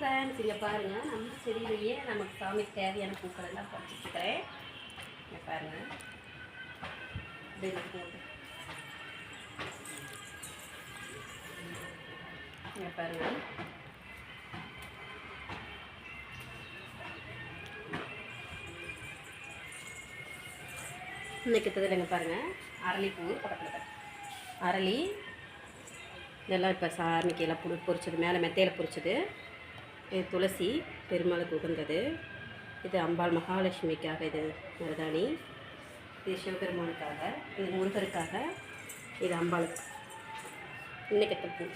Friends, இங்கே பாருங்கள், நம்ம செடியிலேயே நமக்கு சாமிக்கு தேவையான பூக்கள் எல்லாம் பறிச்சுட்டுருக்கிறேன். இங்கே பாருங்கள், இங்கே பாருங்கள், இன்னைக்கு இங்கே பாருங்கள், அரளிப்பூ பக்கத்தில் அரளி இதெல்லாம் இப்போ சாமிக்கு எல்லாம் பொரிச்சது, மேலே மெத்தையில் பொரிச்சது. இது துளசி, பெருமாளுக்கு உகந்தது. இது அம்பாள் மகாலட்சுமிக்காக, இது மருதாணி. இது சிவபெருமானுக்காக, இது முருகருக்காக, இது அம்பாளுக்கு. இன்னைக்கு பூ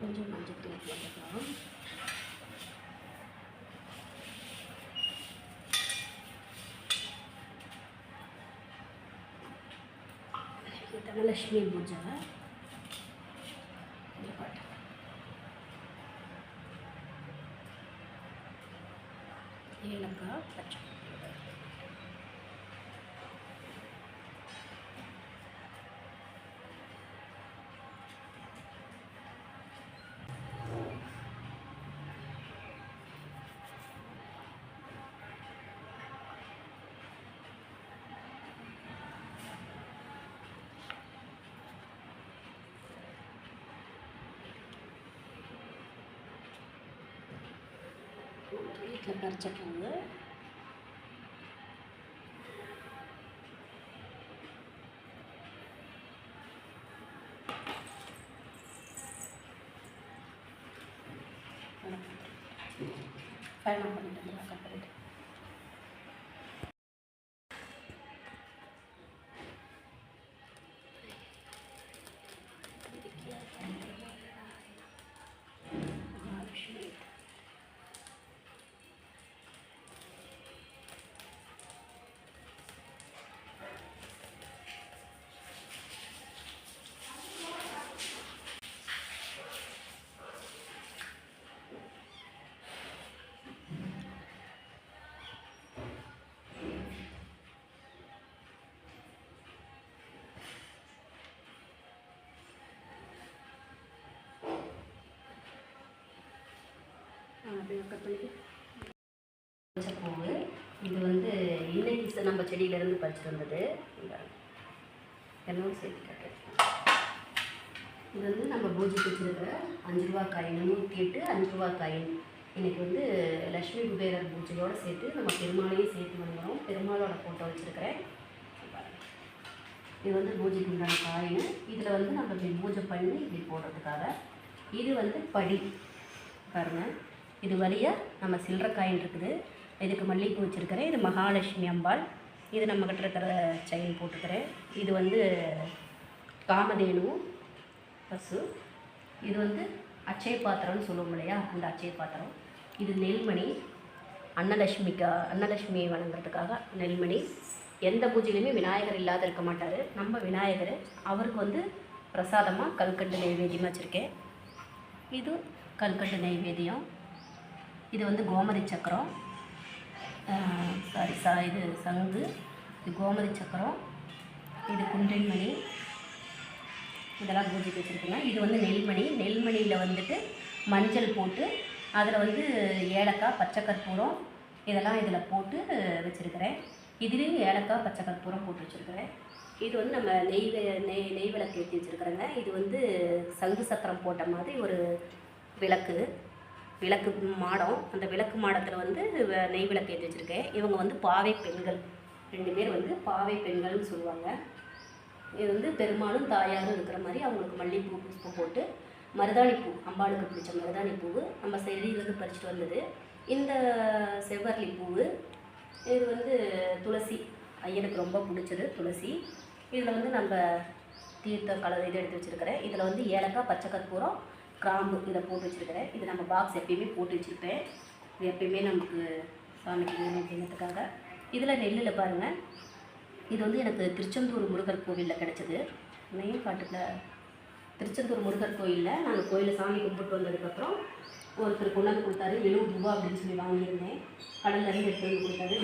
கொஞ்சம் மஞ்சள் தூள் போட்டுக்கலாம். தனலட்சுமி பூஜை ஏலக்காய் பச்சை வீட்டில் பறிச்ச பூவு. பயணம் பண்ணிட்டு கட் பண்ணிட்டு பூவு. இது வந்து இன்னைக்கு நம்ம செடியிலேருந்து பறிச்சுட்டு வந்தது. என்னோட சேர்த்து கட்டுறேன். இது வந்து நம்ம பூஜைக்கு வச்சுருக்கிற 5 ரூபா காயின், 108 5 ரூபா காயின். இன்றைக்கி வந்து லக்ஷ்மி குபேரர் பூஜையோடு சேர்த்து நம்ம பெருமாளையும் சேர்த்து வாங்குகிறோம். பெருமாளோட ஃபோட்டோ வச்சுருக்கிறேன். இது வந்து பூஜைக்கு உண்டான காயின். இதில் வந்து நம்ம இப்படி பூஜை பண்ணி இப்படி போடுறதுக்காக. இது வந்து படி பாருங்கள். இது வழியாக நம்ம சில்லற காயின் இருக்குது. இதுக்கு மல்லிகைப்பூ வச்சுருக்கிறேன். இது மகாலட்சுமி அம்பாள். இது நம்ம கிட்ட இருக்கிற செயின் போட்டுக்கிறேன். இது வந்து காமதேனு பசு. இது வந்து அச்சய பாத்திரம்னு சொல்லுவோம் இல்லையா, அந்த அச்சய பாத்திரம். இது நெல்மணி, அன்னலட்சுமியை வணங்குறதுக்காக நெல்மணி. எந்த பூஜையிலையுமே விநாயகர் இல்லாத இருக்க மாட்டார். நம்ம விநாயகர், அவருக்கு வந்து பிரசாதமாக கல்கண்டு நைவேத்தியமாக வச்சுருக்கேன். இது கல்கண்டு நைவேத்தியம். இது வந்து கோமதி சக்கரம், இது சங்கு, இது கோமதி சக்கரம், இது குன்றின்மணி. இதெல்லாம் பூஜைக்கு வச்சுருக்குங்க. இது வந்து நெல்மணி. நெல்மணியில் வந்துட்டு மஞ்சள் போட்டு அதில் வந்து ஏலக்காய், பச்சை கற்பூரம் இதெல்லாம் இதில் போட்டு வச்சுருக்கிறேன். இதுலேயும் ஏலக்காய், பச்சை கற்பூரம் போட்டு வச்சுருக்கிறேன். இது வந்து நம்ம நெய் விளக்கு ஏற்றி வச்சுருக்குறேங்க. இது வந்து சங்கு சக்கரம் போட்ட மாதிரி ஒரு விளக்கு மாடம். அந்த விளக்கு மாடத்தில் வந்து நெய் விளக்கு ஏற்றி வச்சுருக்கேன். இவங்க வந்து பாவை பெண்கள், 2 பேர் வந்து பாவை பெண்கள்னு சொல்லுவாங்க. இது வந்து பெருமாளும் தாயாரும் இருக்கிற மாதிரி அவங்களுக்கு மல்லிகைப்பூ புஷ்பம் போட்டு மருதாணி பூ, அம்பாளுக்கு பிடிச்ச மருதாணி பூவு நம்ம செடியிலேருந்து பறிச்சுட்டு வந்தது. இந்த செவ்வரளி பூவு. இது வந்து துளசி, ஐயனுக்கு ரொம்ப பிடிச்சது துளசி. இதில் வந்து நம்ம தீர்த்த கலர் இது எடுத்து வச்சுருக்கிறேன். இதில் வந்து ஏலக்காய், பச்சை கற்பூரம், கிராம்பு இதை போட்டு வச்சுருக்கிறேன். இது நம்ம பாக்ஸ் எப்பயுமே போட்டு வச்சுருப்பேன். இது எப்பயுமே நமக்கு சாமிக்கு வேணும் அப்படிங்கிறதுக்காக. இதில் நெல்லில் பாருங்கள், இது வந்து எனக்கு திருச்செந்தூர் முருகர் கோவிலில் கிடச்சிது. மெயின் காட்டுக்குள்ள திருச்செந்தூர் முருகர் கோயிலில் நாங்கள் கோயிலில் சாமி கும்பிட்டு வந்ததுக்கப்புறம் ஒருத்தர் கொண்டாந்து கொடுத்தாரு. 70 ரூபா அப்படின்னு சொல்லி வாங்கியிருந்தேன். கடல்லேருந்து எடுத்து வந்து கொடுத்தாரு.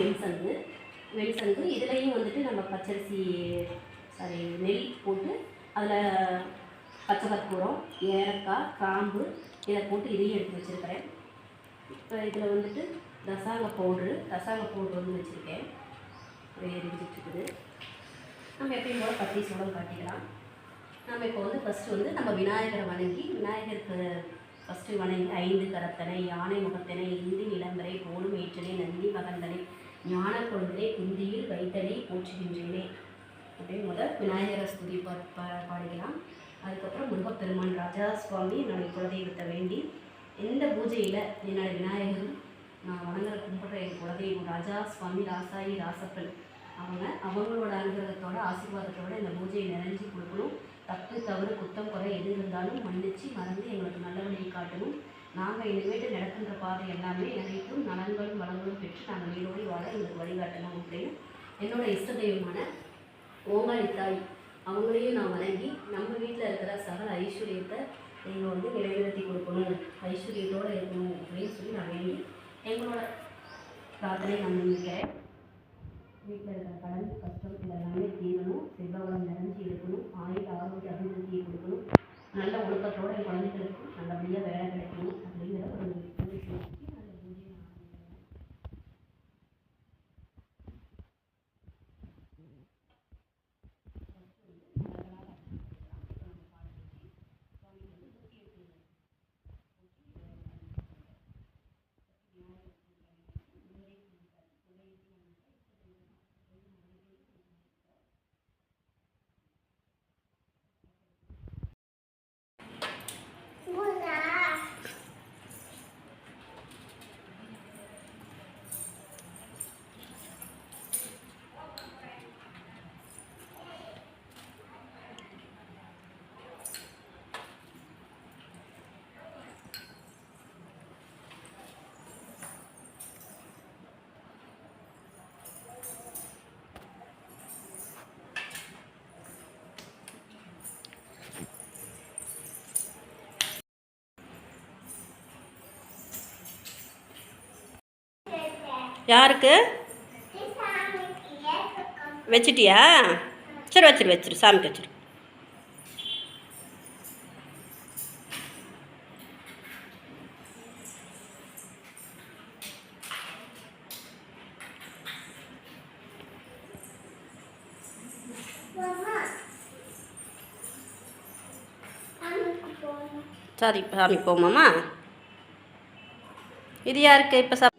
வெண்சங்கு இதுலேயும் வந்துட்டு நம்ம பச்சரிசி நெல் போட்டு அதில் பச்சை கற்பூரம், ஏலக்காய், கிராம்பு இதை போட்டு இதையும் எடுத்து வச்சுருக்கிறேன். இப்போ இதில் வந்துட்டு ரசாங்க பவுட்ரு வந்து வச்சுருக்கேன். எரிஞ்சிட்ருக்குது. நம்ம எப்பயும் போல் பத்தி சூடம் காட்டிக்கலாம். நம்ம இப்போ வந்து ஃபஸ்ட்டு வந்து நம்ம விநாயகரை வணங்கி, விநாயகருக்கு ஃபஸ்ட்டு வணங்கி 5 கரத்தனை, யானை முகத்தனை, இந்தி நிலம்பரை, போலும் ஏற்றனை, நந்தி மகந்தனை, ஞான கொழுந்தனை, குந்தியில் வைத்தனை போற்றுகின்றேனே அப்படின்னு முதல் விநாயகரை ஸ்துதி பாடிக்கலாம். அதுக்கப்புறம் முருகப்பெருமான் ராஜா சுவாமி என்னுடைய குலதெய்வத்தை வேண்டி எந்த பூஜையில் என்னுடைய விநாயகரும் நான் வணங்குற கும்பிட்ற என் குலதெய்வம் ராஜா சுவாமி ராசாயி ராசப்பன் அவங்களோட அனுகிரகத்தோட ஆசீர்வாதத்தோட இந்த பூஜையை நிறைஞ்சி கொடுக்கணும். தப்பு தவறு குத்தம் குறை எது இருந்தாலும் மன்னிச்சு மறந்து எங்களுக்கு நல்ல வழியை காட்டணும். நாங்கள் இனிமேட்டு நடக்கின்ற பாதை எல்லாமே அனைத்தும் நலன்களும் வளங்களும் பெற்று நாங்கள் நீரோடி வாழ எங்களுக்கு வழிகாட்டணும் அப்படின்னு என்னோட இஷ்ட தெய்வமான ஓங்காளி தாய் அவங்களையும் நான் வணங்கி நம்ம வீட்டில் இருக்கிற சகல ஐஸ்வர்யத்தை நீங்கள் வந்து நிறைவேற்றி கொடுக்கணும், ஐஸ்வர்யத்தோடு இருக்கணும் அப்படின்னு சொல்லி நான் வேண்டி எங்களோட பிரார்த்தனை நான் நினைக்கிறேன். வீட்டில் இருக்கிற கடன் கஷ்டம் இதெல்லாமே தீரணும், செல்வவளம் நிறைஞ்சி இருக்கணும், ஆயுள் ஆரோக்கிய அபிவிருத்தியை கொடுக்கணும், நல்ல ஒழுக்கத்தோடு என் குழந்தைகளுக்கும் நல்லபடியாக வேலை கிடைக்கணும் அப்படிங்கிற ஒரு யாருக்கு வச்சிட்டியா? சரி வச்சிரு சாமிக்கு வச்சிரு. சரி சாமி போமாம்மா. இது யாருக்கு இப்போ சாமி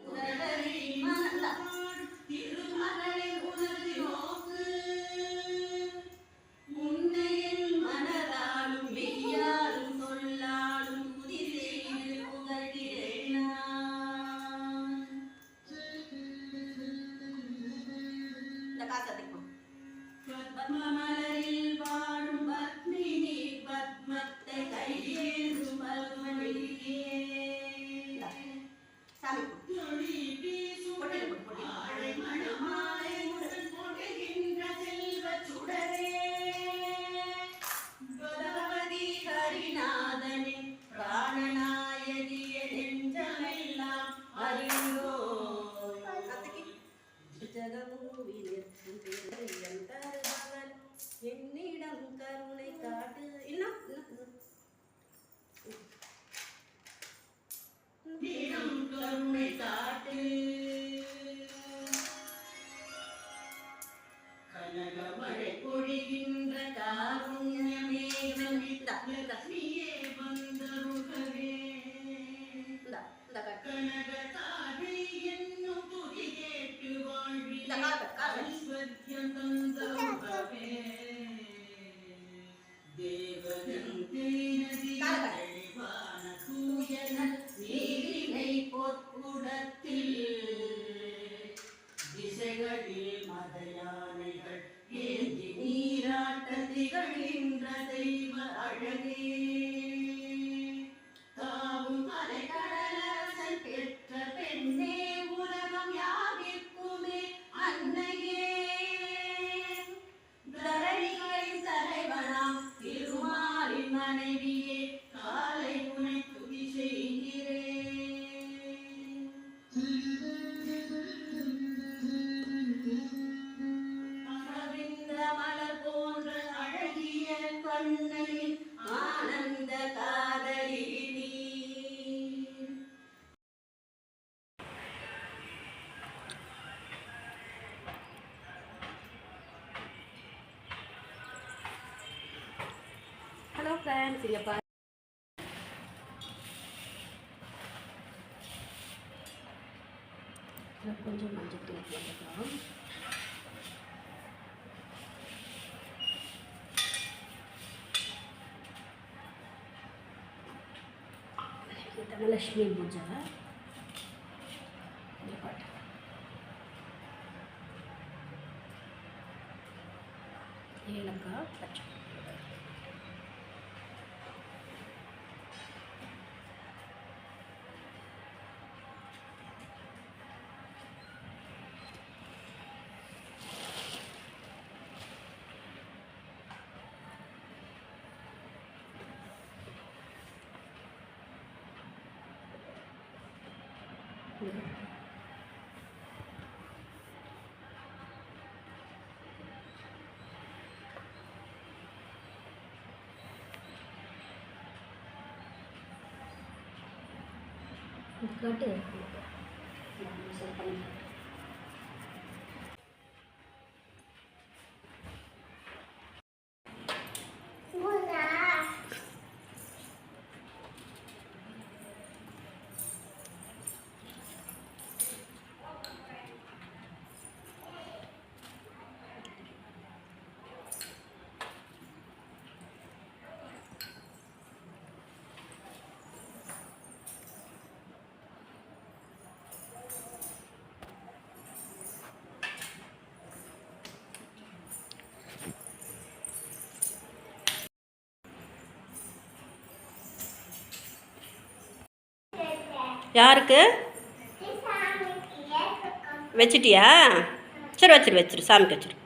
மனைவியே காலை உனை துதி செய்கிறேன். அரவிந்த மலர் போன்ற அழகிய கண்ணையின் ஆனந்த காதலி நீ. ஹலோ ஃப்ரெண்ட்ஸ், இங்கே பாருங்க. கொஞ்சம் மஞ்சள் தூள் போட்டுக்கலாம். தனலட்சுமி பூஜை ஏலக்காய் பச்சை கட்டு யாருக்கு வச்சிட்டியா? சரி வச்சிரு சாமிக்கு வச்சிரு.